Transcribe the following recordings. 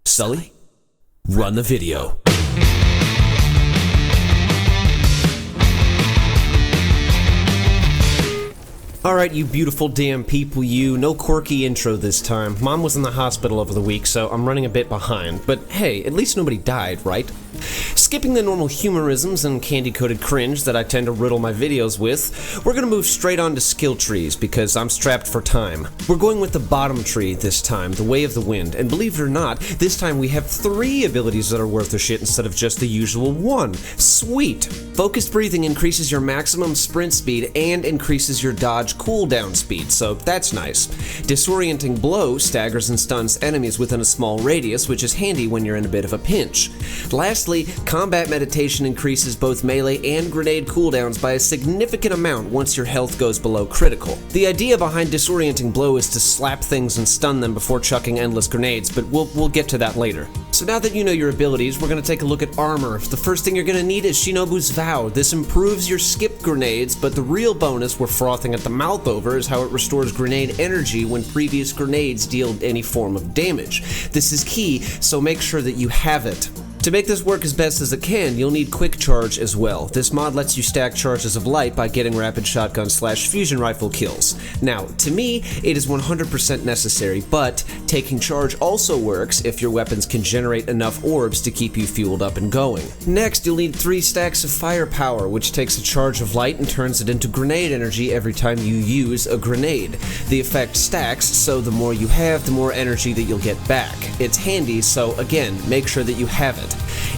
Sully, run the video. Alright, you beautiful damn people, you. No quirky intro this time. Mom was in the hospital over the week, so I'm running a bit behind. But hey, at least nobody died, right? Skipping the normal humorisms and candy-coated cringe that I tend to riddle my videos with, we're gonna move straight on to skill trees because I'm strapped for time. We're going with the bottom tree this time, the Way of the Wind, and believe it or not, this time we have 3 abilities that are worth a shit instead of just the usual 1. Sweet! Focused breathing increases your maximum sprint speed and increases your dodge cooldown speed, so that's nice. Disorienting Blow staggers and stuns enemies within a small radius, which is handy when you're in a bit of a pinch. Lastly, Combat Meditation increases both melee and grenade cooldowns by a significant amount once your health goes below critical. The idea behind Disorienting Blow is to slap things and stun them before chucking endless grenades, but we'll get to that later. So now that you know your abilities, we're going to take a look at armor. The first thing you're going to need is SHINOBU'S VOW. This improves your skip grenades, but the real bonus we're frothing at the mouth over is how it restores grenade energy when previous grenades deal any form of damage. This is key, so make sure that you have it. To make this work as best as it can, you'll need Quick Charge as well. This mod lets you stack charges of light by getting rapid shotgun / fusion rifle kills. Now, to me, it is 100% necessary, but taking charge also works if your weapons can generate enough orbs to keep you fueled up and going. Next, you'll need 3 stacks of firepower, which takes a charge of light and turns it into grenade energy every time you use a grenade. The effect stacks, so the more you have, the more energy that you'll get back. It's handy, so again, make sure that you have it.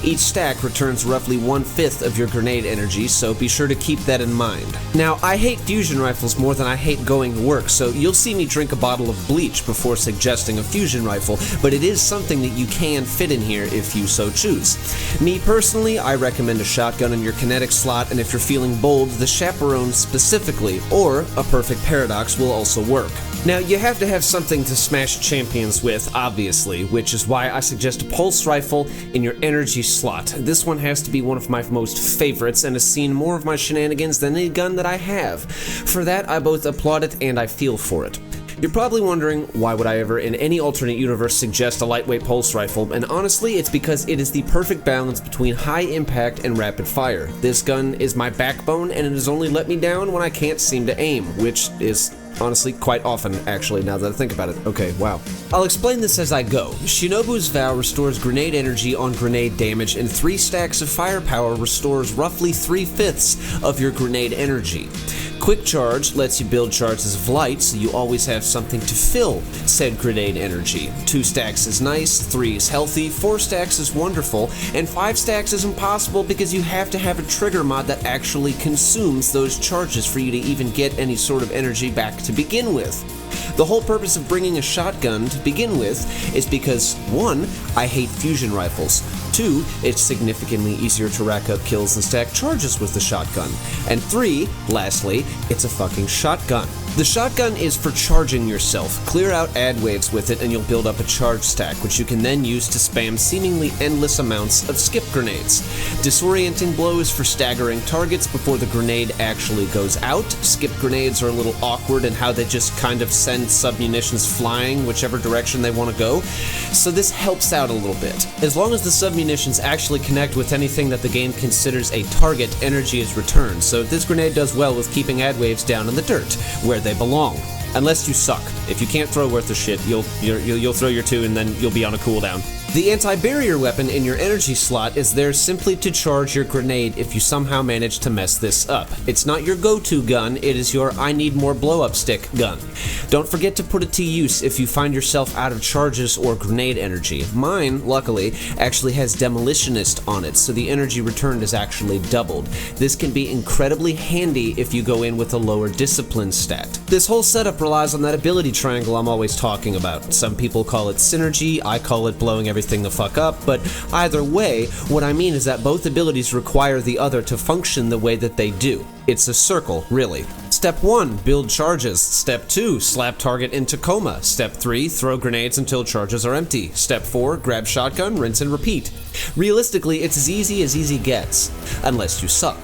Each stack returns roughly 1/5 of your grenade energy, so be sure to keep that in mind. Now, I hate fusion rifles more than I hate going to work, so you'll see me drink a bottle of bleach before suggesting a fusion rifle, but it is something that you can fit in here if you so choose. Me personally, I recommend a shotgun in your kinetic slot, and if you're feeling bold, the Chaperone specifically, or a Perfect Paradox will also work. Now, you have to have something to smash champions with, obviously, which is why I suggest a pulse rifle in your energy slot. This one has to be one of my most favorites and has seen more of my shenanigans than any gun that I have. For that, I both applaud it and I feel for it. You're probably wondering, why would I ever in any alternate universe suggest a lightweight pulse rifle, and honestly, it's because it is the perfect balance between high impact and rapid fire. This gun is my backbone, and it has only let me down when I can't seem to aim, which is honestly quite often, actually, now that I think about it. Okay, wow. I'll explain this as I go. SHINOBU'S VOW restores grenade energy on grenade damage, and 3 stacks of firepower restores roughly 3/5 of your grenade energy. Quick Charge lets you build charges of light, so you always have something to fill said grenade energy. 2 stacks is nice, 3 is healthy, 4 stacks is wonderful, and 5 stacks is impossible because you have to have a trigger mod that actually consumes those charges for you to even get any sort of energy back to begin with. The whole purpose of bringing a shotgun to begin with is because 1, I hate fusion rifles, 2, it's significantly easier to rack up kills and stack charges with the shotgun, and 3, lastly, it's a fucking shotgun. The shotgun is for charging yourself. Clear out ad waves with it and you'll build up a charge stack, which you can then use to spam seemingly endless amounts of skip grenades. Disorienting Blow is for staggering targets before the grenade actually goes out. Skip grenades are a little awkward in how they just kind of send submunitions flying whichever direction they want to go, so this helps out a little bit. As long as the submunitions actually connect with anything that the game considers a target, energy is returned, so this grenade does well with keeping ad waves down in the dirt, where they belong. Unless you suck. If you can't throw worth of shit, you'll throw your 2 and then you'll be on a cooldown. The anti-barrier weapon in your energy slot is there simply to charge your grenade if you somehow manage to mess this up. It's not your go-to gun, it is your I need more blow-up stick gun. Don't forget to put it to use if you find yourself out of charges or grenade energy. Mine, luckily, actually has Demolitionist on it, so the energy returned is actually doubled. This can be incredibly handy if you go in with a lower discipline stat. This whole setup relies on that ability triangle I'm always talking about. Some people call it synergy, I call it blowing everything the fuck up, but either way, what I mean is that both abilities require the other to function the way that they do. It's a circle, really. Step 1, build charges. Step 2, slap target into coma. Step 3, throw grenades until charges are empty. Step 4, grab shotgun, rinse and repeat. Realistically, it's as easy gets, unless you suck.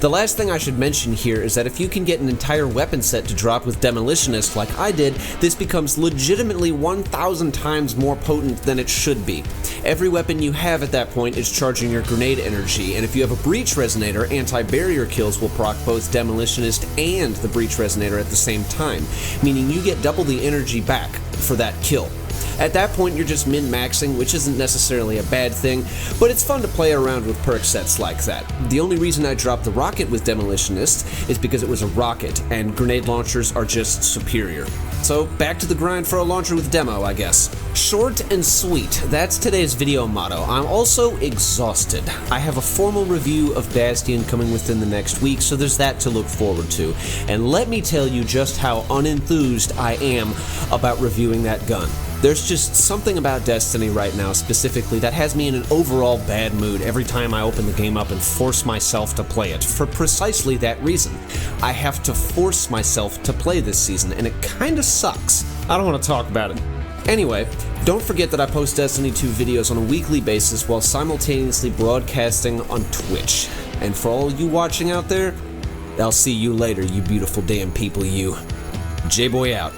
The last thing I should mention here is that if you can get an entire weapon set to drop with Demolitionist like I did, this becomes legitimately 1,000 times more potent than it should be. Every weapon you have at that point is charging your grenade energy, and if you have a Breach Resonator, anti-barrier kills will proc both Demolitionist and the Breach Resonator at the same time, meaning you get double the energy back for that kill. At that point, you're just min-maxing, which isn't necessarily a bad thing, but it's fun to play around with perk sets like that. The only reason I dropped the rocket with Demolitionist is because it was a rocket, and grenade launchers are just superior. So back to the grind for a launcher with Demo, I guess. Short and sweet, that's today's video motto. I'm also exhausted. I have a formal review of Bastion coming within the next week, so there's that to look forward to. And let me tell you just how unenthused I am about reviewing that gun. There's just something about Destiny right now specifically that has me in an overall bad mood every time I open the game up and force myself to play it, for precisely that reason. I have to force myself to play this season, and it kinda sucks. I don't want to talk about it. Anyway, don't forget that I post Destiny 2 videos on a weekly basis while simultaneously broadcasting on Twitch. And for all you watching out there, I'll see you later, you beautiful damn people, you. Jayboy out.